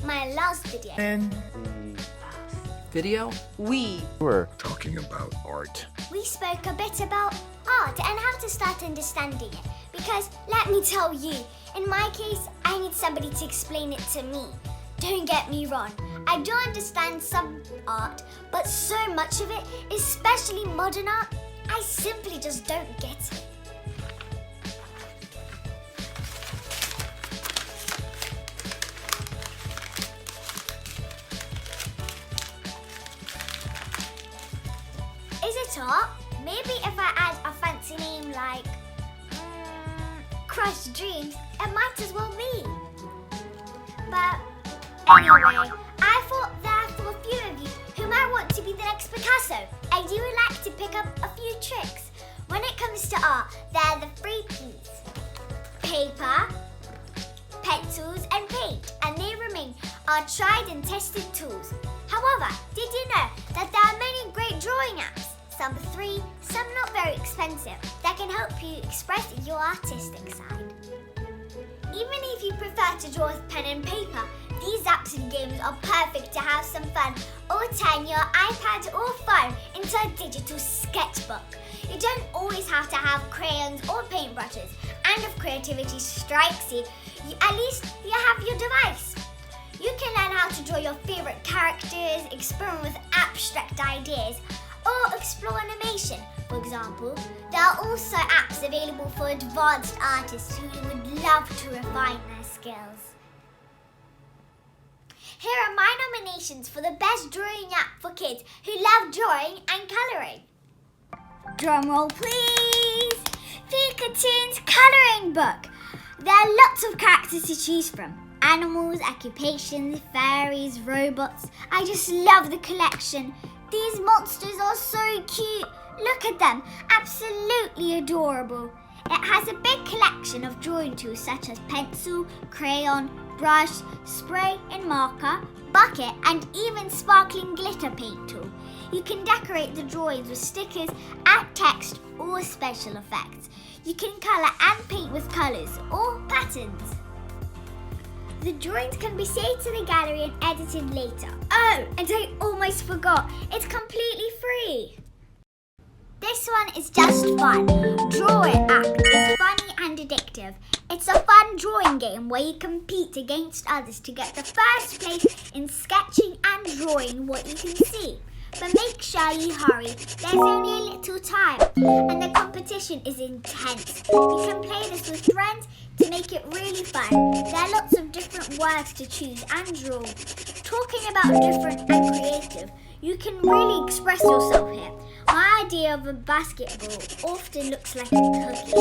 my last video. And Video? we were talking about art. We spoke a bit about art and how to start understanding it. Because let me tell you, in my case, I need somebody to explain it to me. Don't get me wrong, I do understand some art, but so much of it, especially modern art, I simply just don't get it. Is it art? Maybe if I add a fancy name like Crushed Dreams, it might as well be. But anyway, I thought that for a few of you who might want to be the next Picasso, I do like to pick up a few tricks. When it comes to art, there are the 3 P's: paper, pencils and paint, and they remain our tried and tested tools. However, did you know that there are many great drawing apps, some free, some not very expensive, that can help you express your artistic side? Even if you prefer to draw with pen and paper, these apps and games are perfect to have some fun or turn your iPad or phone into a digital sketchbook. You don't always have to have crayons or paintbrushes, and if creativity strikes you, at least you have your device. You can learn how to draw your favorite characters, experiment with abstract ideas, or explore animation. For example, there are also apps available for advanced artists who would love to refine their skills. Here are my nominations for the best drawing app for kids who love drawing and colouring. Drumroll please! Pikachu's colouring book. There are lots of characters to choose from. Animals, occupations, fairies, robots. I just love the collection. These monsters are so cute. Look at them, absolutely adorable. It has a big collection of drawing tools such as pencil, crayon, brush, spray and marker, bucket and even sparkling glitter paint tool. You can decorate the drawings with stickers, add text or special effects. You can colour and paint with colours or patterns. The drawings can be saved to the gallery and edited later. Oh, and I almost forgot, it's completely free. This one is just fun. Draw It app is funny and addictive. It's a fun drawing game where you compete against others to get the first place in sketching and drawing what you can see. But make sure you hurry, there's only a little time and the competition is intense. You can play this with friends to make it really fun. There are lots of different words to choose and draw. Talking about different and creative, you can really express yourself here. My idea of a basketball often looks like a cookie.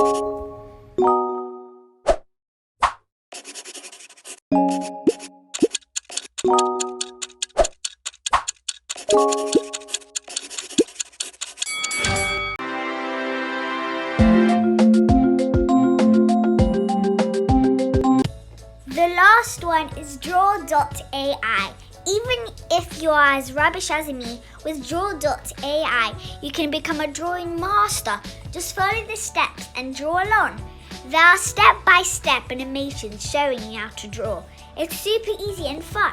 The last one is Draw.ai. Even if you are as rubbish as me, with Draw.ai, you can become a drawing master. Just follow the steps and draw along. There are step-by-step animations showing you how to draw. It's super easy and fun.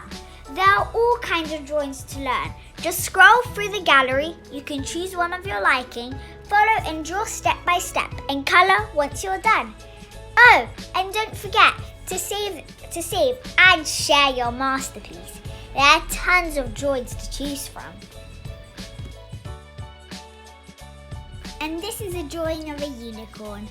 There are all kinds of drawings to learn. Just scroll through the gallery, you can choose one of your liking, follow and draw step by step, and colour once you're done. Oh, and don't forget to save and share your masterpiece. There are tons of drawings to choose from. And this is a drawing of a unicorn.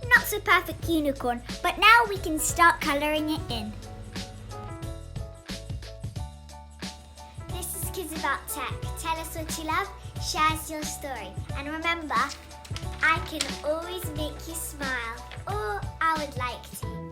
Not so perfect unicorn, but now we can start colouring it in. This is Kidz About Tech. Tell us what you love, share us your story. And remember, I can always make you smile, or I would like to.